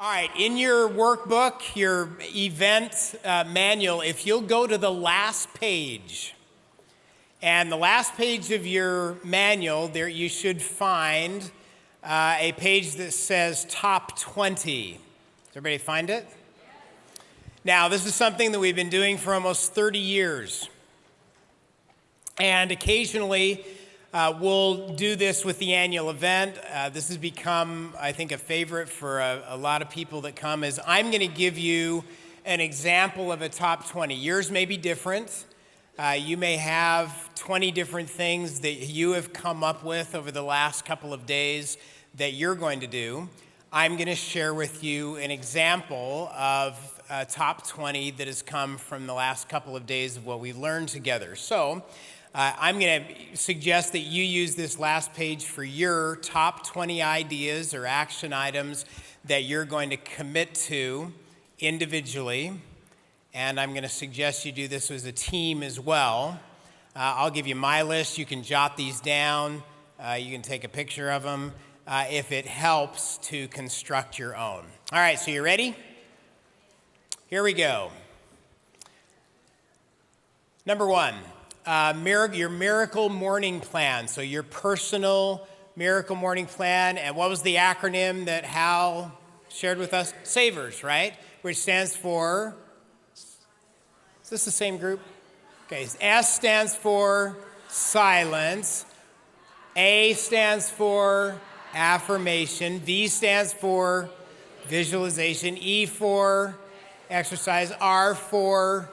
All right, in your workbook, your event manual, if you'll go to the last page, and the last page of your manual, there you should find a page that says Top 20. Does everybody find it? Now, this is something that we've been doing for almost 30 years. And occasionally, we'll do this with the annual event. This has become, I think, a favorite for a lot of people that come, is I'm going to give you an example of a top 20. Yours may be different. You may have 20 different things that you have come up with over the last couple of days that you're going to do. I'm going to share with you an example of top 20 that has come from the last couple of days of what we learned together. So I'm going to suggest that you use this last page for your top 20 ideas or action items that you're going to commit to individually. And I'm going to suggest you do this as a team as well. I'll give you my list. You can jot these down. You can take a picture of them if it helps to construct your own. All right, so you ready? Here we go. Number one. Your miracle morning plan. So your personal miracle morning plan. And what was the acronym that Hal shared with us? SAVERS, right? Which stands for, is this the same group? Okay, S stands for silence. A stands for affirmation. V stands for visualization. E for exercise. R for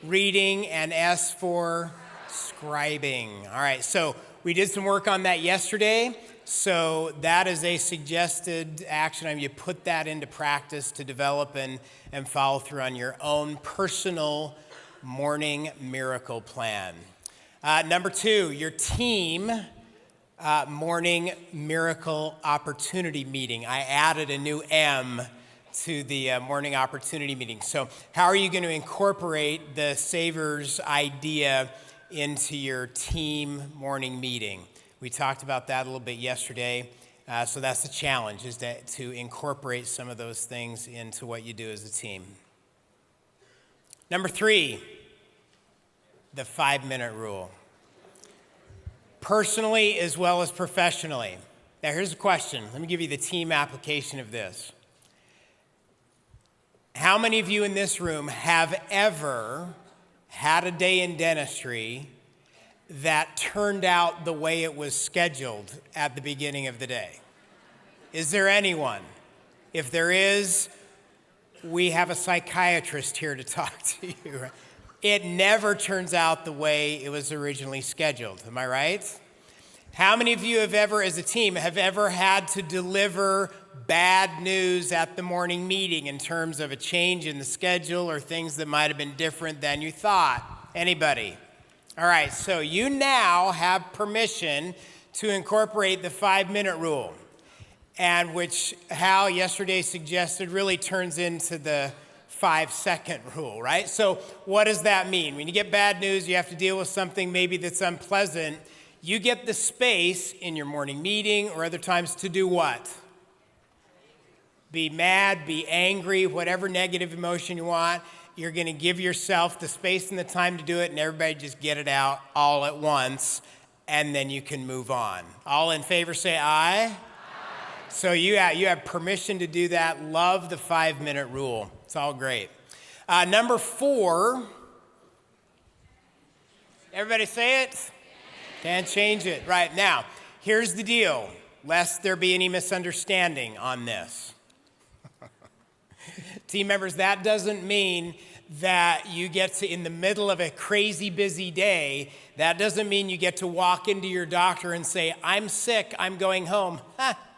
reading. And S for scribing. All right, so we did some work on that yesterday. So that is a suggested action item. You put that into practice to develop and follow through on your own personal morning miracle plan. Number two, your team morning miracle opportunity meeting. I added a new M to the morning opportunity meeting. So how are you going to incorporate the SAVERS idea into your team morning meeting? We talked about that a little bit yesterday. So that's the challenge, is to incorporate some of those things into what you do as a team. Number three, the 5-minute rule. Personally as well as professionally. Now here's a question. Let me give you the team application of this. How many of you in this room have ever had a day in dentistry that turned out the way it was scheduled at the beginning of the day? Is there anyone? If there is, we have a psychiatrist here to talk to you. It never turns out the way it was originally scheduled. Am I right? How many of you have ever, as a team, have ever had to deliver bad news at the morning meeting in terms of a change in the schedule or things that might have been different than you thought? Anybody? All right, so you now have permission to incorporate the 5-minute rule, and which Hal yesterday suggested really turns into the 5-second rule, right? So what does that mean? When you get bad news, you have to deal with something maybe that's unpleasant. You get the space in your morning meeting or other times to do what? Be mad, be angry, whatever negative emotion you want. You're going to give yourself the space and the time to do it, and everybody just get it out all at once, and then you can move on. All in favor say aye. Aye. So you have permission to do that. Love the 5-minute rule. It's all great. Number 4. Everybody say it? Can't change it. Right, now, here's the deal, lest there be any misunderstanding on this. Team members, that doesn't mean that you get to, in the middle of a crazy busy day, that doesn't mean you get to walk into your doctor and say, I'm sick, I'm going home.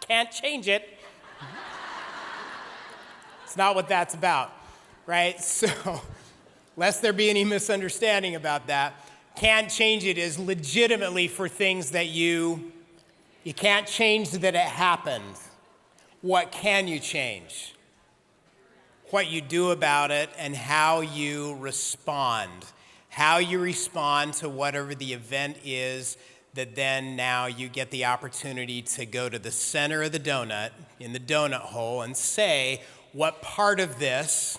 Can't change it. It's not what that's about, right? So, lest there be any misunderstanding about that, can't change it is legitimately for things that you can't change that it happened. What can you change? What you do about it and how you respond. How you respond to whatever the event is that then now you get the opportunity to go to the center of the donut, in the donut hole, and say, what part of this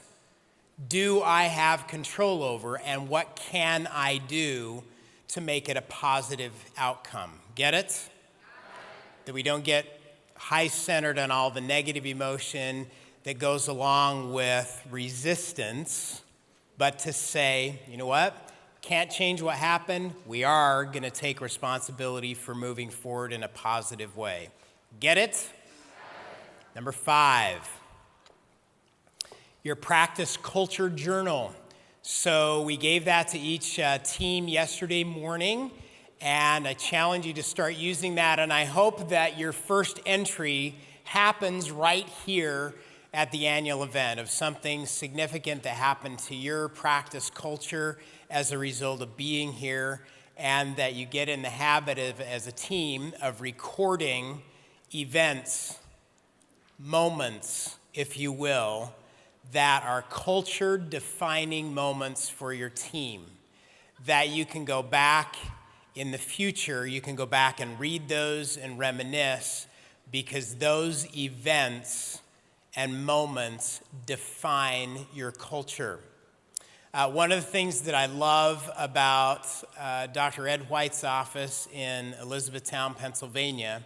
do I have control over, and what can I do to make it a positive outcome? Get it? That we don't get high-centered on all the negative emotion that goes along with resistance, but to say, you know what? Can't change what happened. We are going to take responsibility for moving forward in a positive way. Get it? Number 5, your practice culture journal. So we gave that to each team yesterday morning, and I challenge you to start using that, and I hope that your first entry happens right here at the annual event of something significant that happened to your practice culture as a result of being here, and that you get in the habit of, as a team, of recording events, moments, if you will, that are culture-defining moments for your team, that you can go back in the future, you can go back and read those and reminisce, because those events and moments define your culture. One of the things that I love about Dr. Ed White's office in Elizabethtown, Pennsylvania,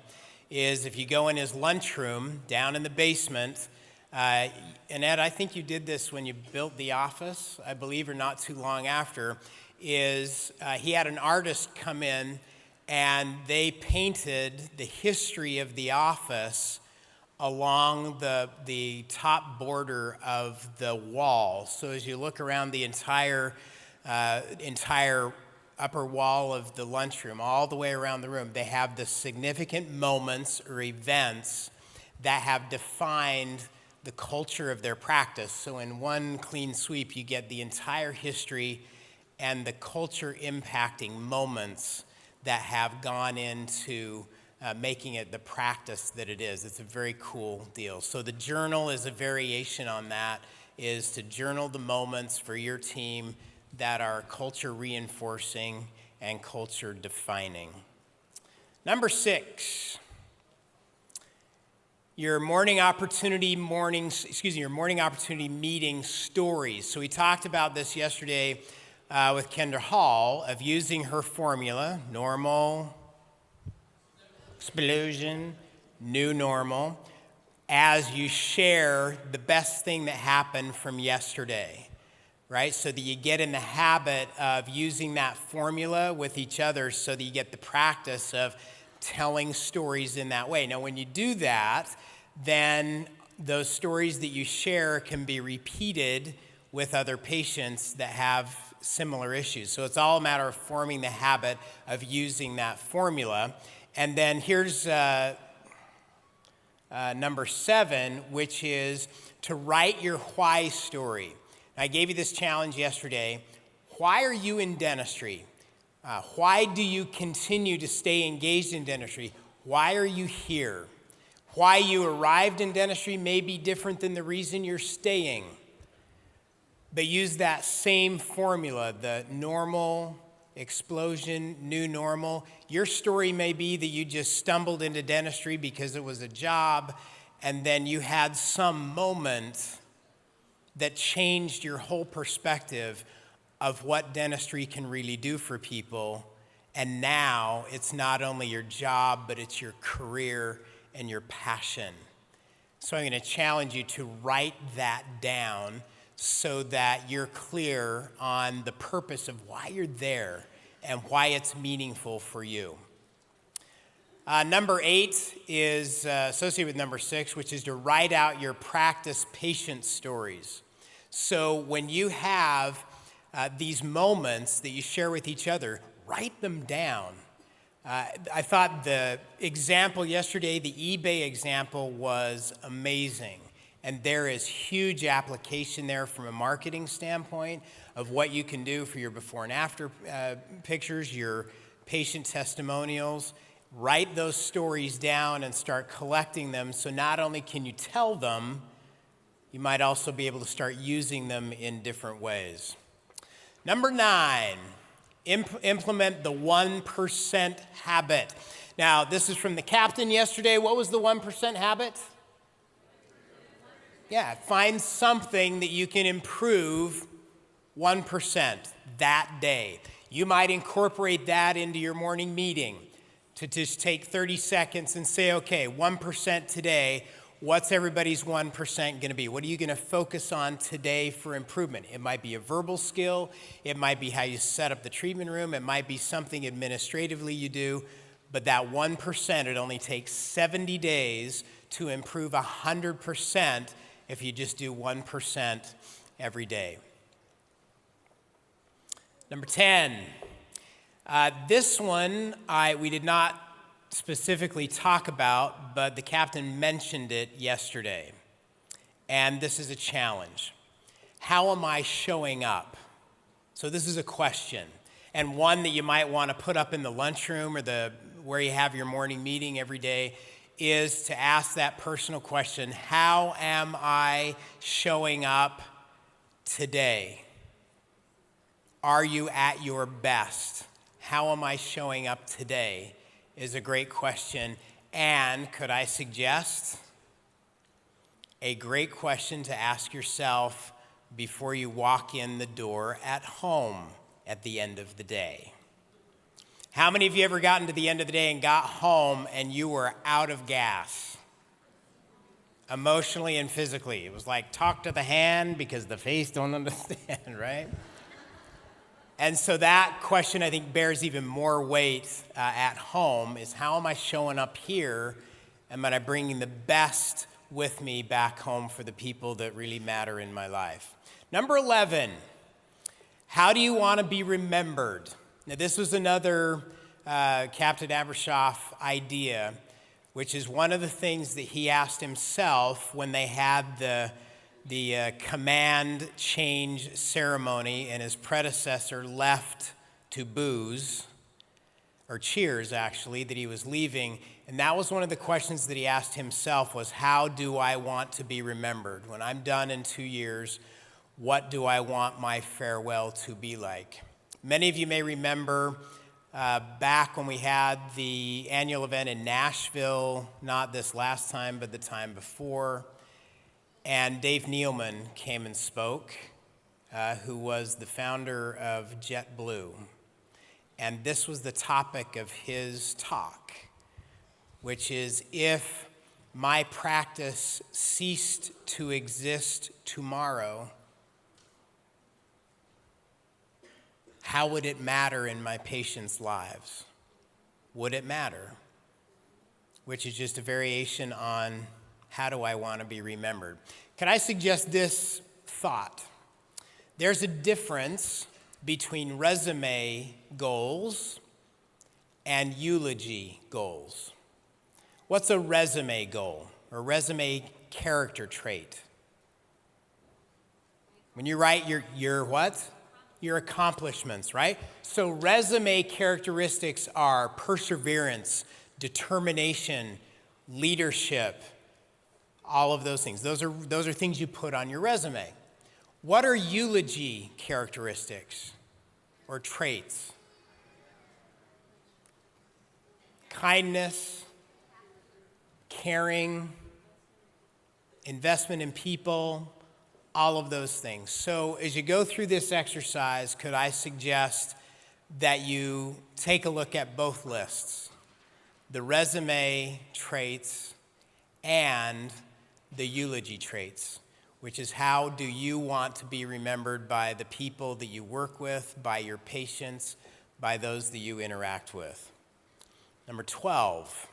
is if you go in his lunchroom down in the basement, and Ed, I think you did this when you built the office, I believe, or not too long after, is he had an artist come in and they painted the history of the office along the top border of the wall. So as you look around the entire upper wall of the lunchroom, all the way around the room, they have the significant moments or events that have defined the culture of their practice. So in one clean sweep, you get the entire history and the culture impacting moments that have gone into making it the practice that it is. It's a very cool deal. So the journal is a variation on that, is to journal the moments for your team that are culture reinforcing and culture defining. Number 6, your morning opportunity meeting stories. So we talked about this yesterday with Kendra Hall, of using her formula, normal, explosion, new normal, as you share the best thing that happened from yesterday, right? So that you get in the habit of using that formula with each other, so that you get the practice of telling stories in that way. Now, when you do that, then those stories that you share can be repeated with other patients that have similar issues. So it's all a matter of forming the habit of using that formula. And then here's number 7, which is to write your why story. I gave you this challenge yesterday. Why are you in dentistry? Why do you continue to stay engaged in dentistry? Why are you here? Why you arrived in dentistry may be different than the reason you're staying. But use that same formula, the normal, explosion, new normal. Your story may be that you just stumbled into dentistry because it was a job, and then you had some moment that changed your whole perspective of what dentistry can really do for people. And now it's not only your job, but it's your career and your passion. So I'm going to challenge you to write that down so that you're clear on the purpose of why you're there and why it's meaningful for you. Number 8 is associated with number 6, which is to write out your practice patient stories. So when you have these moments that you share with each other, write them down. I thought the example yesterday, the eBay example, was amazing. And there is huge application there from a marketing standpoint of what you can do for your before and after pictures, your patient testimonials. Write those stories down and start collecting them, so not only can you tell them, you might also be able to start using them in different ways. Number 9, implement the 1% habit. Now, this is from the captain yesterday. What was the 1% habit? Yeah, find something that you can improve 1% that day. You might incorporate that into your morning meeting to just take 30 seconds and say, okay, 1% today. What's everybody's 1% going to be? What are you going to focus on today for improvement? It might be a verbal skill. It might be how you set up the treatment room. It might be something administratively you do. But that 1%, it only takes 70 days to improve 100% if you just do 1% every day. Number 10. This one we did not specifically talk about, but the captain mentioned it yesterday. And this is a challenge. How am I showing up? So this is a question, and one that you might want to put up in the lunchroom or where you have your morning meeting every day is to ask that personal question, how am I showing up today? Are you at your best? How am I showing up today is a great question. And could I suggest a great question to ask yourself before you walk in the door at home at the end of the day? How many of you ever gotten to the end of the day and got home and you were out of gas? Emotionally and physically. It was like talk to the hand because the face don't understand, right? And so that question, I think, bears even more weight at home is how am I showing up here? Am I bringing the best with me back home for the people that really matter in my life? Number 11, how do you want to be remembered? Now, this was another Captain Abershoff idea, which is one of the things that he asked himself when they had the command change ceremony and his predecessor left to booze, or cheers actually, that he was leaving. And that was one of the questions that he asked himself was, how do I want to be remembered? When I'm done in 2 years, what do I want my farewell to be like? Many of you may remember back when we had the annual event in Nashville, not this last time, but the time before. And Dave Nealman came and spoke, who was the founder of JetBlue. And this was the topic of his talk, which is, if my practice ceased to exist tomorrow, how would it matter in my patients' lives? Would it matter? Which is just a variation on how do I want to be remembered? Can I suggest this thought? There's a difference between resume goals and eulogy goals. What's a resume goal or resume character trait? When you write your what? Your accomplishments, right? So resume characteristics are perseverance, determination, leadership, all of those things. Those are things you put on your resume. What are eulogy characteristics or traits? Kindness, caring, investment in people, all of those things. So as you go through this exercise, could I suggest that you take a look at both lists, the resume traits and the eulogy traits, which is how do you want to be remembered by the people that you work with, by your patients, by those that you interact with. Number 12.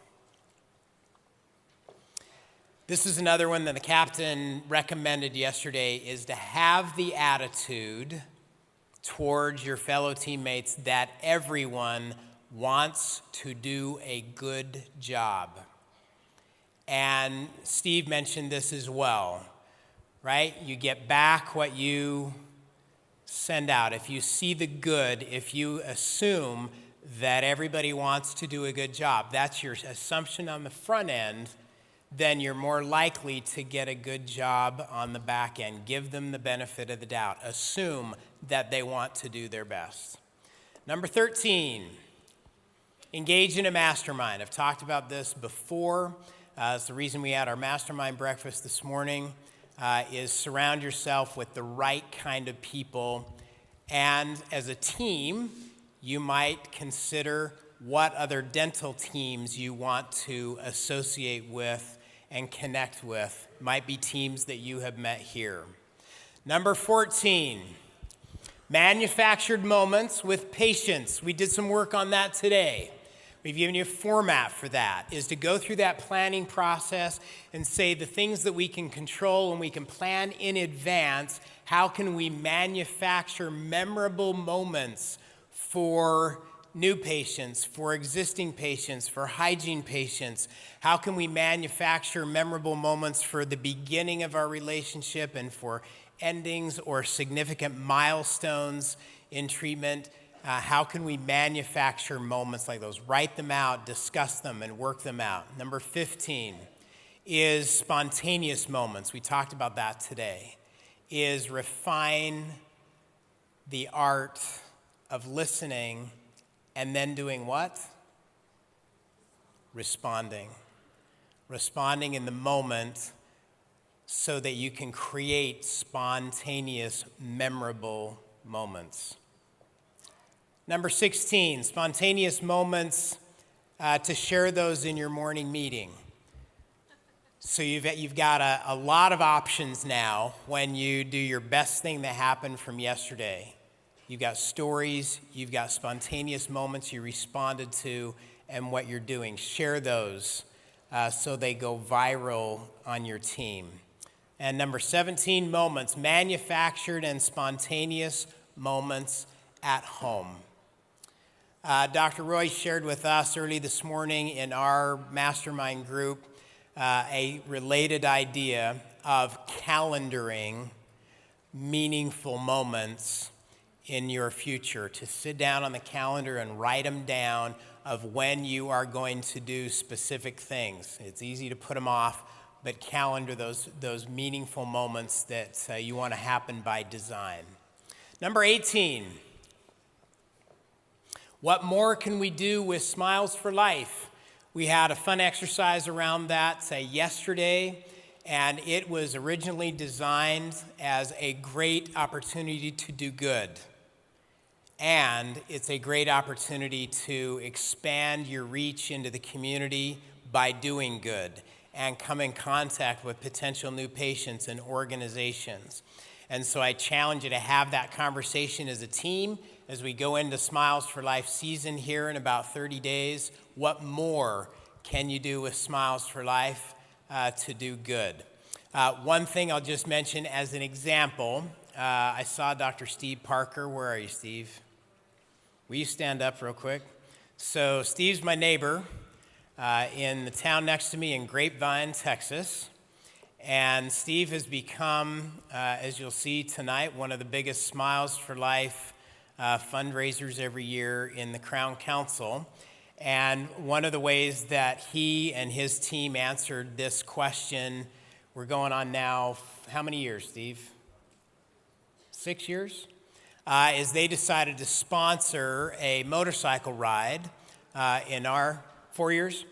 This is another one that the captain recommended yesterday, is to have the attitude towards your fellow teammates that everyone wants to do a good job. And Steve mentioned this as well, right? You get back what you send out. If you see the good, if you assume that everybody wants to do a good job, that's your assumption on the front end, then you're more likely to get a good job on the back end. Give them the benefit of the doubt. Assume that they want to do their best. Number 13, engage in a mastermind. I've talked about this before. It's the reason we had our mastermind breakfast this morning. is surround yourself with the right kind of people. And as a team, you might consider what other dental teams you want to associate with and connect with. Might be teams that you have met here. Number 14, manufactured moments with patience. We did some work on that today. We've given you a format for that, is to go through that planning process and say the things that we can control and we can plan in advance. How can we manufacture memorable moments for new patients, for existing patients, for hygiene patients? How can we manufacture memorable moments for the beginning of our relationship and for endings or significant milestones in treatment? How can we manufacture moments like those? Write them out, discuss them, and work them out. Number 15 is spontaneous moments. We talked about that today. Is refine the art of listening and then doing what? Responding. Responding in the moment so that you can create spontaneous, memorable moments. Number 16, spontaneous moments to share those in your morning meeting. So you've got a lot of options now when you do your best thing that happened from yesterday. You've got stories, you've got spontaneous moments you responded to, and what you're doing. Share those so they go viral on your team. And number 17, moments, manufactured and spontaneous moments at home. Dr. Roy shared with us early this morning in our MasterMind group a related idea of calendaring meaningful moments in your future, to sit down on the calendar and write them down of when you are going to do specific things. It's easy to put them off, but calendar those meaningful moments that you want to happen by design. Number 18. What more can we do with Smiles for Life? We had a fun exercise around that yesterday, and it was originally designed as a great opportunity to do good. And it's a great opportunity to expand your reach into the community by doing good and come in contact with potential new patients and organizations. And so I challenge you to have that conversation as a team as we go into Smiles for Life season here in about 30 days. What more can you do with Smiles for Life to do good? One thing I'll just mention as an example, I saw Dr. Steve Parker. Where are you, Steve? Will you stand up real quick? So Steve's my neighbor in the town next to me in Grapevine, Texas. And Steve has become, as you'll see tonight, one of the biggest Smiles for Life fundraisers every year in the Crown Council. And one of the ways that he and his team answered this question, we're going on now, how many years, Steve? 6 years? Is they decided to sponsor a motorcycle ride in our 4 years.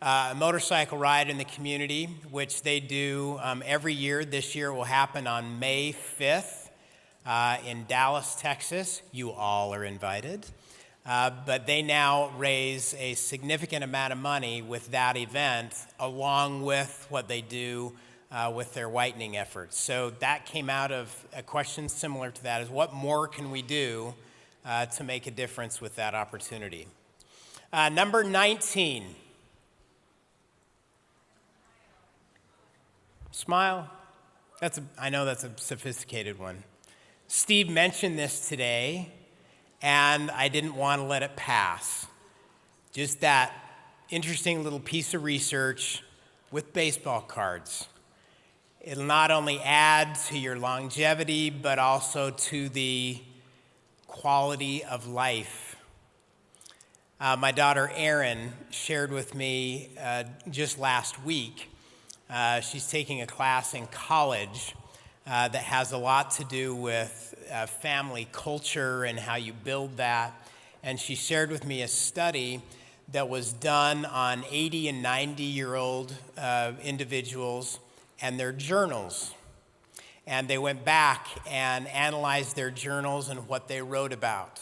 A motorcycle ride in the community, which they do every year. This year will happen on May 5th in Dallas, Texas. You all are invited. But they now raise a significant amount of money with that event, along with what they do with their whitening efforts. So that came out of a question similar to that, is what more can we do to make a difference with that opportunity? Number 19. Smile. I know that's a sophisticated one. Steve mentioned this today, and I didn't want to let it pass. Just that interesting little piece of research with baseball cards. It'll not only add to your longevity, but also to the quality of life. My daughter Erin shared with me just last week. She's taking a class in college that has a lot to do with family culture and how you build that. And she shared with me a study that was done on 80 and 90-year-old individuals and their journals. And they went back and analyzed their journals and what they wrote about,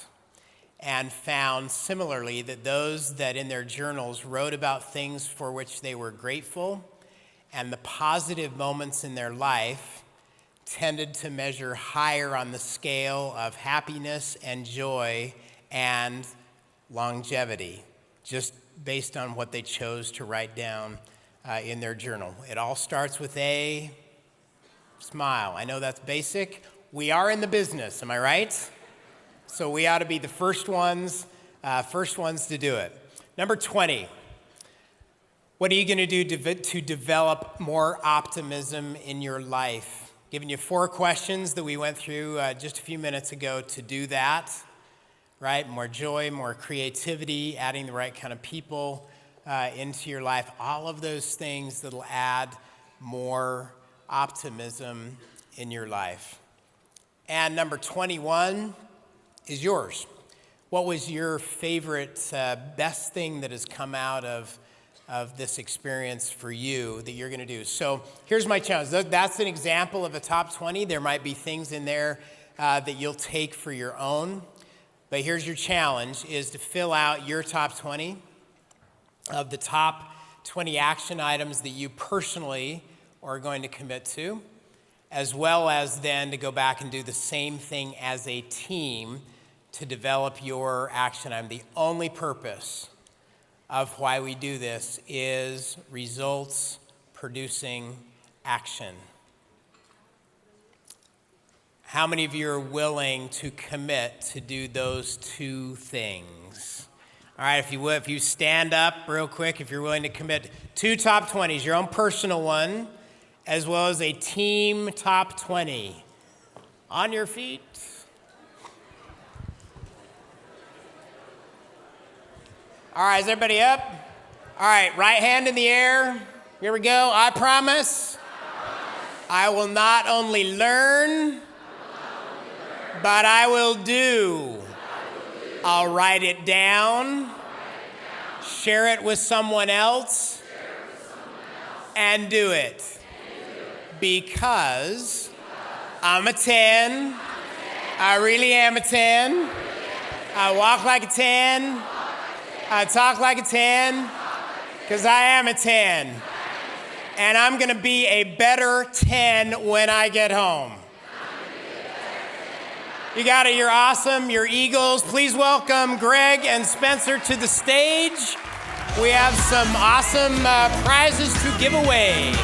and found similarly that those that in their journals wrote about things for which they were grateful and the positive moments in their life tended to measure higher on the scale of happiness and joy and longevity, just based on what they chose to write down in their journal. It all starts with a smile. I know that's basic. We are in the business, am I right? So we ought to be the first ones to do it. Number 20. What are you going to do to develop more optimism in your life? Giving you 4 questions that we went through just a few minutes ago to do that, right? More joy, more creativity, adding the right kind of people into your life. All of those things that'll add more optimism in your life. And number 21 is yours. What was your favorite, best thing that has come out of this experience for you that you're going to do? So here's my challenge. That's an example of a top 20. There might be things in there that you'll take for your own. But here's your challenge, is to fill out your top 20 of the top 20 action items that you personally are going to commit to, as well as then to go back and do the same thing as a team to develop your action item. The only purpose of why we do this is results producing action. How many of you are willing to commit to do those 2 things? All right, if you stand up real quick, if you're willing to commit 2 top 20s, your own personal one, as well as a team top 20. On your feet. All right, is everybody up? All right, right hand in the air. Here we go. I promise I will not only learn, but I will do. I'll write it down, share it with someone else, and do it. Because I'm a 10. I really am a 10. I walk like a 10. I talk like a 10. Because I am a 10. And I'm going to be a better 10 when I get home. You got it. You're awesome. You're Eagles. Please welcome Greg and Spencer to the stage. We have some awesome prizes to give away.